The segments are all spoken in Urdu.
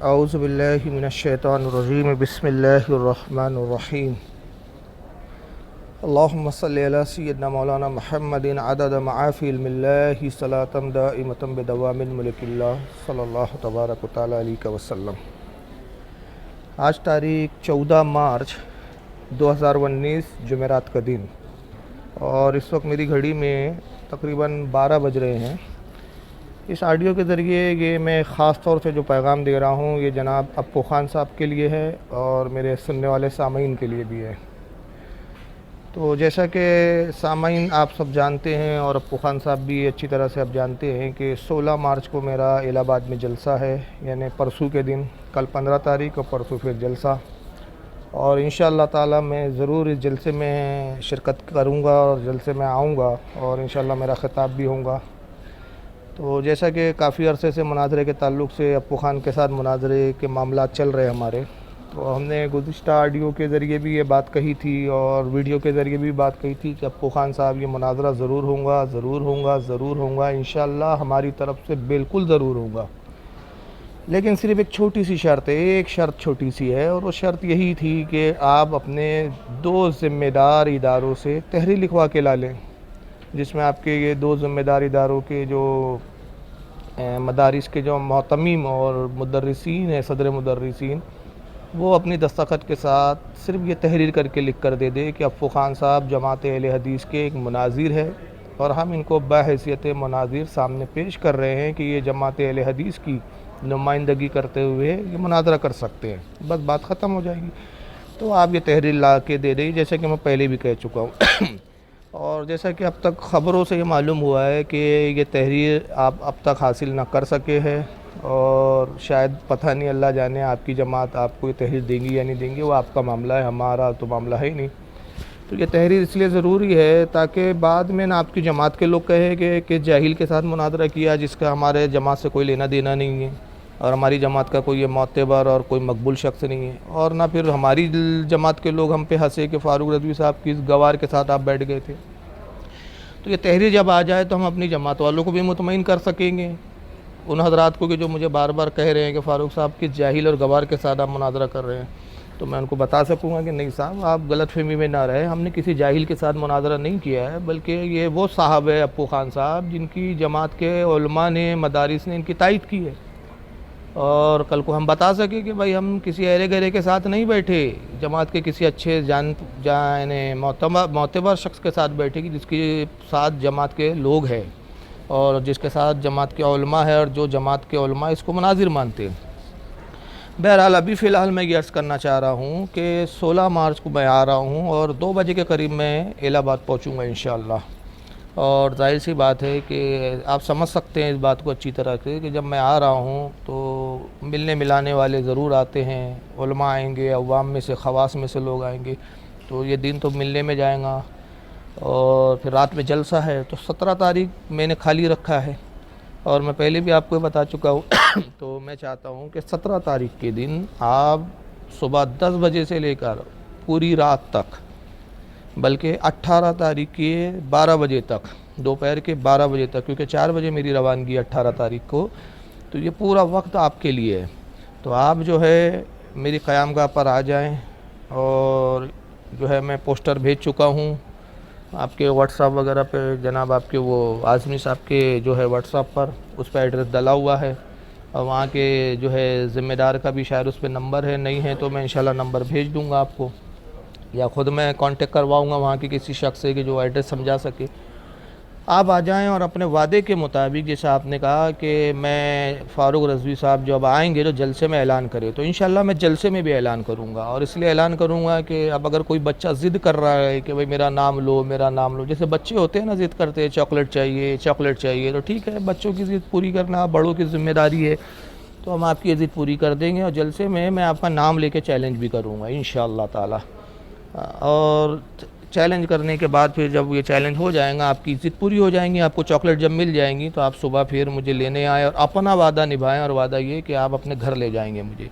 اعوذ باللہ من الشیطان الرجیم بسم اللہ الرحمن الرحیم اللہم صلی علی سیدنا مولانا محمد عدد معافی علم اللہ صلاة دائمة بدوام ملک اللہ صلی اللہ تبارک و تعالی علیہ وسلم۔ آج تاریخ 14 مارچ 2019 جمعرات کا دن، اور اس وقت میری گھڑی میں تقریباً 12 بج رہے ہیں۔ اس آڈیو کے ذریعے یہ میں خاص طور سے جو پیغام دے رہا ہوں یہ جناب اپو خان صاحب کے لیے ہے اور میرے سننے والے سامعین کے لیے بھی ہے۔ تو جیسا کہ سامعین آپ سب جانتے ہیں اور اپو خان صاحب بھی اچھی طرح سے اب جانتے ہیں کہ 16 مارچ کو میرا الہ آباد میں جلسہ ہے، یعنی پرسوں کے دن، کل 15 تاریخ اور پرسوں پھر جلسہ، اور انشاءاللہ تعالی میں ضرور اس جلسے میں شرکت کروں گا اور جلسے میں آؤں گا، اور انشاءاللہ میرا خطاب بھی ہوگا۔ تو جیسا کہ کافی عرصے سے مناظرے کے تعلق سے اپو خان کے ساتھ مناظرے کے معاملات چل رہے ہمارے، تو ہم نے گزشتہ آڈیو کے ذریعے بھی یہ بات کہی تھی اور ویڈیو کے ذریعے بھی بات کہی تھی کہ اپو خان صاحب یہ مناظرہ ضرور ہوگا، ضرور ہوگا، ضرور ہوگا، انشاءاللہ ہماری طرف سے بالکل ضرور ہوگا، لیکن صرف ایک چھوٹی سی شرط ہے، ایک شرط چھوٹی سی ہے، اور وہ شرط یہی تھی کہ آپ اپنے 2 ذمہ دار اداروں سے تحریر لکھوا کے لا لیں، جس میں آپ کے یہ 2 ذمہ دار اداروں کے جو مدارس کے جو محتمم اور مدرسین ہیں، صدر مدرسین، وہ اپنی دستخط کے ساتھ صرف یہ تحریر کر کے لکھ کر دے دے کہ اپو خان صاحب جماعت اہل حدیث کے ایک مناظر ہے، اور ہم ان کو بحیثیت مناظر سامنے پیش کر رہے ہیں کہ یہ جماعت اہل حدیث کی نمائندگی کرتے ہوئے یہ مناظرہ کر سکتے ہیں، بس بات ختم ہو جائے گی۔ تو آپ یہ تحریر لا کے دے دیں، جیسا کہ میں پہلے بھی کہہ چکا ہوں اور جیسا کہ اب تک خبروں سے یہ معلوم ہوا ہے کہ یہ تحریر آپ اب تک حاصل نہ کر سکے ہیں، اور شاید پتہ نہیں، اللہ جانے آپ کی جماعت آپ کو یہ تحریر دیں گی یا نہیں دیں گی، وہ آپ کا معاملہ ہے، ہمارا تو معاملہ ہے ہی نہیں۔ تو یہ تحریر اس لیے ضروری ہے تاکہ بعد میں نہ آپ کی جماعت کے لوگ کہیں کہ کس جاہل کے ساتھ مناظرہ کیا جس کا ہمارے جماعت سے کوئی لینا دینا نہیں ہے، اور ہماری جماعت کا کوئی یہ معتبر اور کوئی مقبول شخص نہیں ہے، اور نہ پھر ہماری جماعت کے لوگ ہم پہ ہنسے کہ فاروق رضوی صاحب کی گوار کے ساتھ آپ بیٹھ گئے تھے۔ تو یہ تحریر جب آ جائے تو ہم اپنی جماعت والوں کو بھی مطمئن کر سکیں گے، ان حضرات کو کہ جو مجھے بار بار کہہ رہے ہیں کہ فاروق صاحب کی جاہل اور گوار کے ساتھ آپ مناظرہ کر رہے ہیں، تو میں ان کو بتا سکوں گا کہ نہیں صاحب، آپ غلط فہمی میں نہ رہے، ہم نے کسی جاہل کے ساتھ مناظرہ نہیں کیا ہے، بلکہ یہ وہ صاحب ہے اپو خان صاحب جن کی جماعت کے علماء نے، مدارس نے ان کی تائید کی ہے، اور کل کو ہم بتا سکیں کہ بھائی ہم کسی ایرے گہرے کے ساتھ نہیں بیٹھے، جماعت کے کسی اچھے یعنی معتبر شخص کے ساتھ بیٹھے کہ جس کے ساتھ جماعت کے لوگ ہیں اور جس کے ساتھ جماعت کے علماء ہے، اور جو جماعت کے علماء اس کو مناظر مانتے ہیں۔ بہرحال ابھی فی الحال میں یہ عرض کرنا چاہ رہا ہوں کہ 16 مارچ کو میں آ رہا ہوں اور 2 بجے کے قریب میں الہ آباد پہنچوں گا انشاءاللہ، اور ظاہر سی بات ہے کہ آپ سمجھ سکتے ہیں اس بات کو اچھی طرح سے کہ جب میں آ رہا ہوں تو ملنے ملانے والے ضرور آتے ہیں، علماء آئیں گے، عوام میں سے، خواص میں سے لوگ آئیں گے، تو یہ دن تو ملنے میں جائیں گا، اور پھر رات میں جلسہ ہے، تو 17 تاریخ میں نے خالی رکھا ہے، اور میں پہلے بھی آپ کو بتا چکا ہوں تو میں چاہتا ہوں کہ 17 تاریخ کے دن آپ صبح 10 بجے سے لے کر پوری رات تک، بلکہ 18 تاریخ کے 12 بجے تک، دوپہر کے 12 بجے تک، کیونکہ 4 بجے میری روانگی 18 تاریخ کو، تو یہ پورا وقت آپ کے لیے ہے، تو آپ جو ہے میری قیام گاہ پر آ جائیں، اور جو ہے میں پوسٹر بھیج چکا ہوں آپ کے واٹس ایپ وغیرہ پہ، جناب آپ کے وہ اعظمی صاحب کے جو ہے واٹس ایپ پر اس پہ ایڈریس ڈلا ہوا ہے، اور وہاں کے جو ہے ذمہ دار کا بھی شاید اس پہ نمبر ہے، نہیں ہے تو میں انشاءاللہ نمبر بھیج دوں گا آپ کو، یا خود میں کانٹیکٹ کرواؤں گا وہاں کے کسی شخص سے کہ جو ایڈریس سمجھا سکے۔ آپ آ جائیں اور اپنے وعدے کے مطابق، جیسا آپ نے کہا کہ میں فاروق رضوی صاحب جب آئیں گے تو جلسے میں اعلان کرے، تو انشاءاللہ میں جلسے میں بھی اعلان کروں گا، اور اس لیے اعلان کروں گا کہ اب اگر کوئی بچہ ضد کر رہا ہے کہ بھئی میرا نام لو، میرا نام لو، جیسے بچے ہوتے ہیں نا ضد کرتے ہیں چاکلیٹ چاہیے، چاکلیٹ چاہیے، تو ٹھیک ہے، بچوں کی ضد پوری کرنا بڑوں کی ذمہ داری ہے، تو ہم آپ کی ضد پوری کر دیں گے، اور جلسے میں آپ کا نام لے کے چیلنج بھی کروں گا انشاءاللہ تعالی، اور چیلنج کرنے کے بعد پھر جب یہ چیلنج ہو جائیں گا، آپ کی ضد پوری ہو جائیں گی، آپ کو چاکلیٹ جب مل جائیں گی تو آپ صبح پھر مجھے لینے آئیں اور اپنا وعدہ نبھائیں، اور وعدہ یہ کہ آپ اپنے گھر لے جائیں گے مجھے،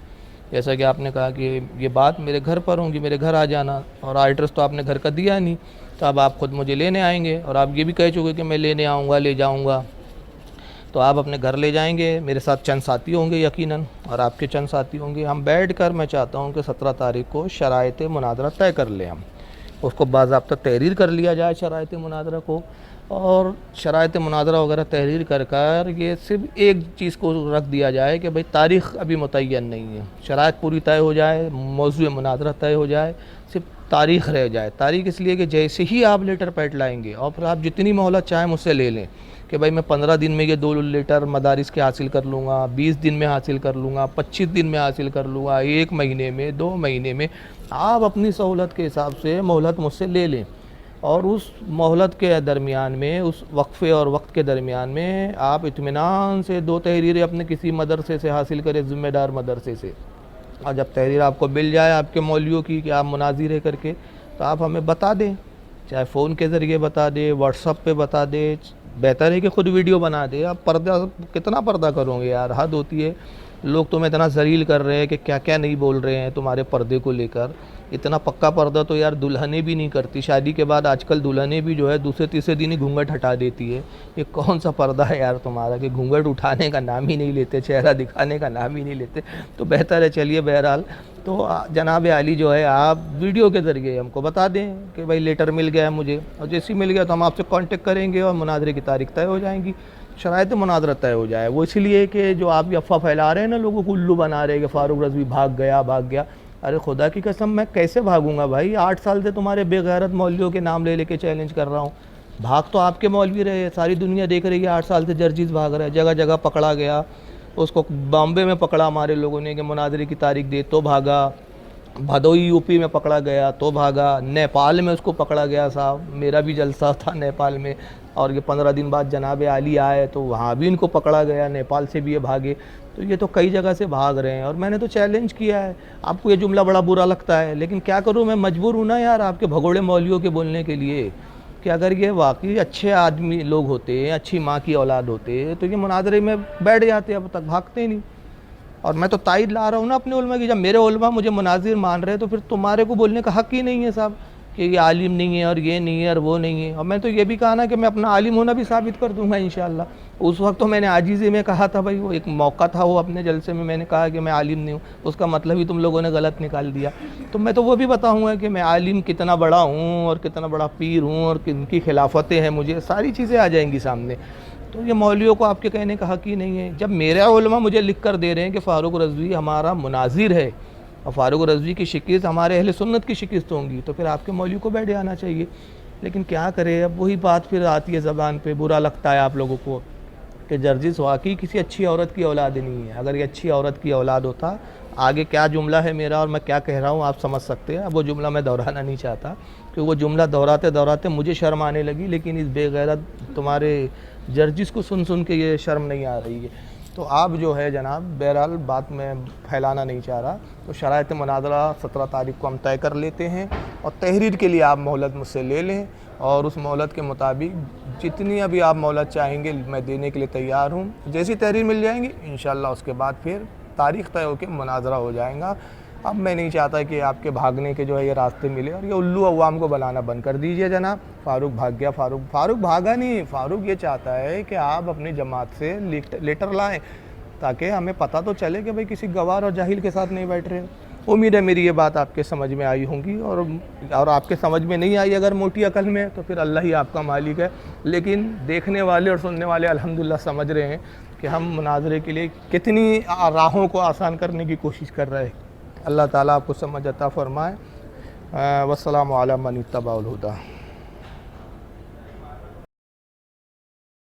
جیسا کہ آپ نے کہا کہ یہ بات میرے گھر پر ہوں گی، میرے گھر آ جانا، اور ایڈریس تو آپ نے گھر کا دیا نہیں، تو اب آپ خود مجھے لینے آئیں گے، اور آپ یہ بھی کہہ چکے کہ میں لینے آؤں گا، لے جاؤں گا، تو آپ اپنے گھر لے جائیں گے، میرے ساتھ چند ساتھی ہوں گے یقیناً، اور آپ کے چند ساتھی ہوں گے، ہم بیٹھ کر میں چاہتا ہوں کہ 17 تاریخ کو شرائط مناظرہ طے کر لیں، ہم اس کو باضابطہ تحریر کر لیا جائے شرائط مناظرہ کو، اور شرائط مناظرہ وغیرہ تحریر کر یہ صرف ایک چیز کو رکھ دیا جائے کہ بھئی تاریخ ابھی متعین نہیں ہے، شرائط پوری طے ہو جائے، موضوع مناظرہ طے ہو جائے، صرف تاریخ رہ جائے۔ تاریخ اس لیے کہ جیسے ہی آپ لیٹر پیڈ لائیں گے اور پھر آپ جتنی مہلت چاہیں مجھ سے لے لیں کہ بھئی میں 15 دن میں یہ 2 لیٹر مدارس کے حاصل کر لوں گا، 20 دن میں حاصل کر لوں گا، 25 دن میں حاصل کر لوں گا، 1 مہینے میں، 2 مہینے میں، آپ اپنی سہولت کے حساب سے مہلت مجھ سے لے لیں، اور اس مہلت کے درمیان میں، اس وقفے اور وقت کے درمیان میں آپ اطمینان سے 2 تحریریں اپنے کسی مدرسے سے حاصل کریں، ذمہ دار مدرسے سے، اور جب تحریر آپ کو مل جائے آپ کے مولویوں کی کہ آپ مناظرے کر کے، تو آپ ہمیں بتا دیں، چاہے فون کے ذریعے بتا دیں، واٹس ایپ پہ بتا دیں، بہتر ہے کہ خود ویڈیو بنا دے۔ آپ پردہ کتنا پردہ کرو گے یار، حد ہوتی ہے، لوگ تمہیں اتنا ذلیل کر رہے ہیں کہ کیا کیا نہیں بول رہے ہیں تمہارے پردے کو لے کر۔ اتنا پکا پردہ تو یار دلہنیں بھی نہیں کرتی، شادی کے بعد آج کل دلہنیں بھی جو ہے دوسرے تیسرے دن ہی گھونگھٹ ہٹا دیتی ہے۔ یہ کون سا پردہ ہے یار تمہارا کہ گھونگھٹ اٹھانے کا نام ہی نہیں لیتے، چہرہ دکھانے کا نام ہی نہیں لیتے؟ تو بہتر ہے، چلیے بہرحال تو جناب عالی جو ہے آپ ویڈیو کے ذریعے ہم کو بتا دیں کہ بھائی لیٹر مل گیا ہے مجھے، اور جیسے ہی مل گیا تو ہم آپ سے کانٹیکٹ کریں گے اور مناظرے کی تاریخ طے ہو جائیں گی، شرائط مناظرہ طے ہو جائے۔ وہ اس لیے کہ جو آپ یہ افواہ پھیلا رہے ہیں نا، لوگوں کو الو بنا رہے ہیں کہ فاروق رضوی بھاگ گیا، ارے خدا کی قسم میں کیسے بھاگوں گا بھائی؟ 8 سال سے تمہارے بے غیرت مولویوں کے نام لے کے چیلنج کر رہا ہوں، بھاگ تو آپ کے مولوی رہے، ساری دنیا دیکھ رہی ہے 8 سال سے جرجیز بھاگ رہا ہے، جگہ جگہ پکڑا گیا، اس کو بامبے میں پکڑا ہمارے لوگوں نے کہ مناظرے کی تاریخ دے تو بھاگا، بھدوئی یوپی میں پکڑا گیا تو بھاگا، نیپال میں اس کو پکڑا گیا صاحب، میرا بھی جلسہ تھا نیپال میں، اور یہ 15 دن بعد جناب عالی آئے تو وہاں بھی ان کو پکڑا گیا، نیپال سے بھی یہ بھاگے، تو یہ تو کئی جگہ سے بھاگ رہے ہیں، اور میں نے تو چیلنج کیا ہے۔ آپ کو یہ جملہ بڑا برا لگتا ہے، لیکن کیا کروں، میں مجبور ہوں نا یار آپ کے بھگوڑے مولویوں کے بولنے کے لیے، کہ اگر یہ واقعی اچھے آدمی لوگ ہوتے، اچھی ماں کی اولاد ہوتے تو یہ مناظرے میں بیٹھ جاتے، اب تک بھاگتے نہیں۔ اور میں تو تائید لا رہا ہوں نا اپنے علماء کی، جب میرے علماء مجھے مناظر مان رہے تو پھر تمہارے کو بولنے کا حق ہی نہیں ہے صاحب کہ یہ عالم نہیں ہے اور یہ نہیں ہے اور وہ نہیں ہے۔ اور میں تو یہ بھی کہا نا کہ میں اپنا عالم ہونا بھی ثابت کر دوں گا انشاءاللہ۔ اس وقت تو میں نے عاجزی میں کہا تھا بھائی، وہ ایک موقع تھا، وہ اپنے جلسے میں نے کہا کہ میں عالم نہیں ہوں، اس کا مطلب ہی تم لوگوں نے غلط نکال دیا۔ تو میں تو وہ بھی بتاؤں گا کہ میں عالم کتنا بڑا ہوں اور کتنا بڑا پیر ہوں اور کن کی خلافتیں ہیں، مجھے ساری چیزیں آ جائیں گی سامنے۔ تو یہ مولویوں کو آپ کے کہنے کا حق ہی نہیں ہے۔ جب میرے علماء مجھے لکھ کر دے رہے ہیں کہ فاروق رضوی ہمارا مناظر ہے اور فاروق رضوی کی شکست ہمارے اہل سنت کی شکست ہوں گی، تو پھر آپ کے مولوی کو بیٹھ جانا چاہیے۔ لیکن کیا کرے، اب وہی بات پھر آتی ہے زبان پہ، برا لگتا ہے آپ لوگوں کو کہ جرجس واقعی کسی اچھی عورت کی اولاد نہیں ہے۔ اگر یہ اچھی عورت کی اولاد ہوتا، آگے کیا جملہ ہے میرا اور میں کیا کہہ رہا ہوں آپ سمجھ سکتے ہیں۔ اب وہ جملہ میں دہرانا نہیں چاہتا کہ وہ جملہ دہراتے مجھے شرم آنے لگی، لیکن اس بے غیرت تمہارے جرجس کو سن کے یہ شرم نہیں آ رہی ہے۔ تو آپ جو ہے جناب، بہرحال بات میں پھیلانا نہیں چاہ رہا، تو شرائط مناظرہ 17 تاریخ کو ہم طے کر لیتے ہیں، اور تحریر کے لیے آپ مہلت مجھ سے لے لیں، اور اس مہلت کے مطابق جتنی ابھی آپ مہلت چاہیں گے میں دینے کے لیے تیار ہوں۔ جیسی تحریر مل جائیں گی انشاءاللہ اس کے بعد پھر تاریخ طے ہو کے مناظرہ ہو جائے گا۔ اب میں نہیں چاہتا کہ آپ کے بھاگنے کے جو ہے یہ راستے ملے، اور یہ الو عوام کو بلانا بند کر دیجئے جناب۔ فاروق بھاگ گیا، فاروق بھاگا نہیں، فاروق یہ چاہتا ہے کہ آپ اپنی جماعت سے لیٹر لائیں تاکہ ہمیں پتہ تو چلے کہ بھئی کسی گوار اور جاہل کے ساتھ نہیں بیٹھ رہے۔ امید ہے میری یہ بات آپ کے سمجھ میں آئی ہوں گی، اور آپ کے سمجھ میں نہیں آئی اگر موٹی عقل میں تو پھر اللہ ہی آپ کا مالک ہے، لیکن دیکھنے والے اور سننے والے الحمدللہ سمجھ رہے ہیں کہ ہم مناظرے کے لیے کتنی راہوں کو آسان کرنے کی کوشش کر رہے ہیں۔ اللہ تعالیٰ آپ کو سمجھ عطا فرمائے۔ والسلام علی من اتبع الہدی۔